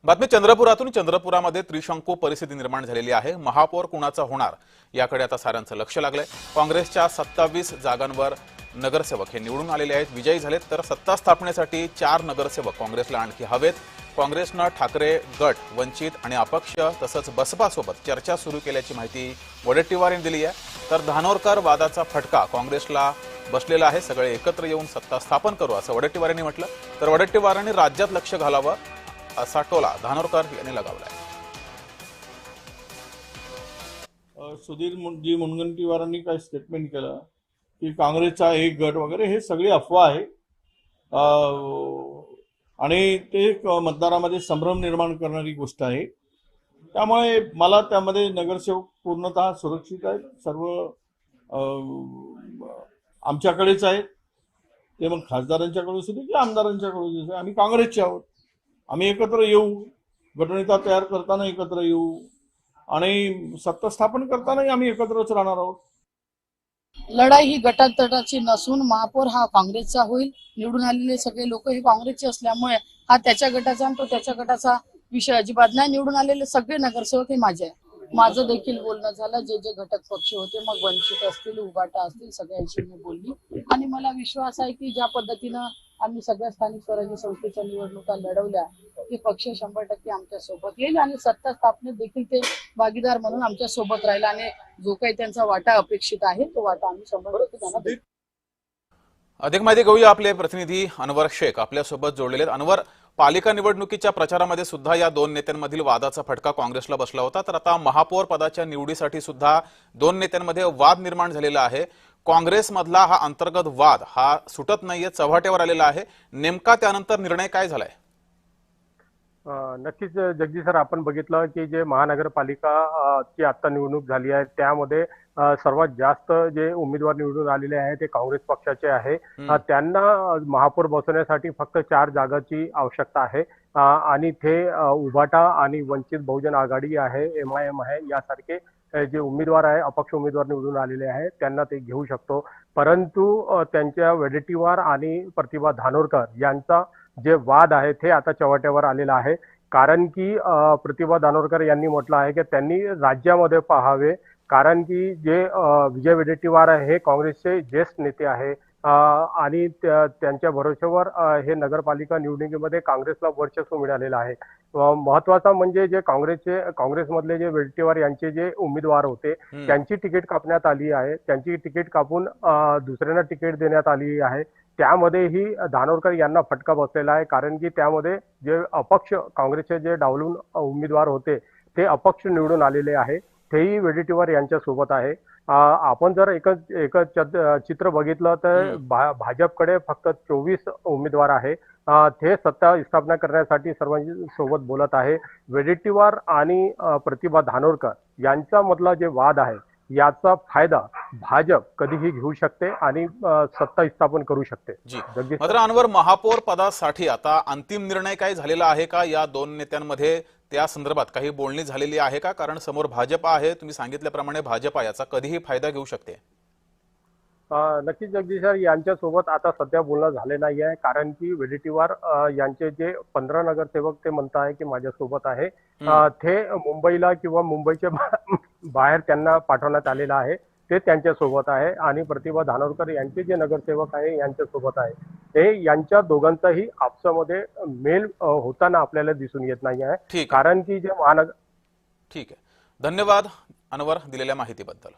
बातमी चंद्रपुरातून. चंद्रपुरामध्ये त्रिशंकू परिस्थिती निर्माण झालेली आहे. महापौर कुणाचा होणार याकडे आता साऱ्यांचं लक्ष लागलंय. काँग्रेसच्या 27 जागांवर नगरसेवक हे निवडून आलेले आहेत, विजयी झालेत. तर सत्ता स्थापनेसाठी 4 नगरसेवक काँग्रेसला आणखी हवेत. काँग्रेसनं ठाकरे गट, वंचित आणि अपक्ष तसंच बसपासोबत चर्चा सुरू केल्याची माहिती वडेट्टीवार यांनी दिली आहे. तर धानोरकर वादाचा फटका काँग्रेसला बसलेला आहे. सगळे एकत्र येऊन सत्ता स्थापन करू असं वडेट्टीवार यांनी म्हटलं. तर वडेट्टीवारांनी राज्यात लक्ष घालावं असा टोला धानोरकर यांनी लगावलाय. सुधीर जी मुनगंटीवारांनी काय स्टेटमेंट केलं की काँग्रेसचा एक गट वगैरे हे सगळी अफवा आहे आणि ते मतदारामध्ये संभ्रम निर्माण करणारी गोष्ट आहे. त्यामुळे मला त्यामध्ये नगरसेवक पूर्णतः सुरक्षित आहेत. सर्व आमच्याकडेच आहेत. ते मग खासदारांच्याकडून असू दे की आमदारांच्याकडून असू दे, आम्ही काँग्रेसचे आहोत. आम्ही एकत्र येऊ, गटनेता तयार करताना एकत्र येऊ आणि सत्ता स्थापन करतानाही आम्ही एकत्रच राहणार आहोत. लढाई ही गटातटाची नसून महापौर हा काँग्रेसचा होईल. निवडून आलेले सगळे लोक हे काँग्रेसचे असल्यामुळे हा त्याच्या गटाचा आणि तो त्याच्या गटाचा विषय अजिबात नाही. निवडून आलेले सगळे नगरसेवक हे माझे आहे. माझं देखील बोलणं झालं. जे जे घटक पक्ष होते, मग वंचित असतील, उभाटा असतील, सगळ्यांशी मी बोलली आणि मला विश्वास आहे की ज्या पद्धतीनं आम्ही सगळ्या स्थानिक स्वराज्य संस्थेच्या निवडणुका लढवल्या की पक्ष 100% आमच्या सोबत येईल आणि सत्ता स्थापनेत देखील ते भागीदार म्हणून आमच्या सोबत राहील आणि जो काही त्यांचा वाटा अपेक्षित आहे तो वाटा आम्ही 100% त्यांना देऊ. अधिक माहिती घेऊया. आपले प्रतिनिधी अनवर शेख आपल्यासोबत जोडलेले आहेत. अनवर, पालिका निवडणुकीच्या प्रचारामध्ये सुद्धा या 2 नेत्यांमधील वादाचा फटका काँग्रेसला बसला होता. तर आता महापौर पदाच्या निवडीसाठी सुद्धा 2 नेत्यांमध्ये वाद निर्माण झालेला आहे. काँग्रेसमधला हा अंतर्गत वाद हा सुटत नाहीये, चव्हाट्यावर आलेला आहे. नेमका त्यानंतर निर्णय काय झालाय? नक्कीच जगदीश सर, आपण बघितलं की जे महानगरपालिका ची आता निवडणूक झाली आहे त्यामध्ये सर्वात जास्त जे उमेदवार निवडून आलेले आहेत ते काँग्रेस पक्षाचे आहे. त्यांना महापौर बसवण्यासाठी फक्त 4 जागाची आवश्यकता आहे आणि ते उभाटा आणि वंचित बहुजन आघाडी आहे, MIM आहे, यासारखे जे उमेदवार आहे, अपक्ष उमेदवार निवडून आलेले आहेत त्यांना ते घेऊ शकतो. परंतु त्यांच्या वडेट्टीवार आणि प्रतिभा धानोरकर यांचा जे वाद आहे ते आता चव्हाट्यावर आलेला आहे. कारण की प्रतिभा धानोरकर यांनी म्हटलं आहे की त्यांनी राज्यामध्ये पाहावे, कारण की जे विजय वडेट्टीवार आहे हे काँग्रेसचे ज्येष्ठ नेते आहे आणि त्यांच्या भरोश्यावर हे नगरपालिका निवडणुकीमध्ये काँग्रेसला वर्चस्व मिळालेलं आहे. महत्वाचा म्हणजे जे काँग्रेसमधले जे वडेट्टीवार यांचे जे उमेदवार होते त्यांची तिकीट कापण्यात आली आहे. त्यांची तिकीट कापून दुसऱ्यांना तिकीट देण्यात आली आहे. त्यामध्येही धानोरकर यांना फटका बसलेला आहे, कारण की त्यामध्ये जे अपक्ष काँग्रेसचे जे डावलून उमेदवार होते ते अपक्ष निवडून आलेले आहे. तेही वडेट्टीवार यांच्या सोबत आहे. आपण जर एकच चित्र बघितलं तर भाजपकडे फक्त 24 उमेदवार आहे. ते सत्ता स्थापना करण्यासाठी सर्वांची सोबत बोलत आहे. वडेट्टीवार आणि प्रतिभा धानोरकर यांचा मधला जे वाद आहे याचा फायदा भाजप कधीही घेऊ शकते आणि सत्ता स्थापन करू शकते. मात्र अनवर, महापौर पदासाठी आता अंतिम निर्णय काय झालेला आहे का? या 2 नेत्यांमध्ये त्या संदर्भात काही बोलणी झालेली आहे का? कारण समोर भाजप आहे, तुम्ही सांगितल्याप्रमाणे भाजप याचा कधीही फायदा घेऊ शकते. नक्कीच जगदीश सर, यांच्यासोबत आता सध्या बोलणं झाले नाही आहे, कारण की वडेट्टीवार यांचे जे 15 नगरसेवक ते म्हणत आहे की माझ्यासोबत आहे, ते मुंबईला किंवा मुंबईच्या बाहेर त्यांना पाठवण्यात आलेलं आहे. ते त्यांच्यासोबत आहे आणि प्रतिभा धानोरकर यांचे जे नगरसेवक आहे यांच्यासोबत आहे. ते यांच्या दोघांचाही आपसामध्ये मेल होताना आपल्याला दिसून येत नाही आहे, कारण की जे ठीक आहे. धन्यवाद अनवर दिलेल्या माहितीबद्दल.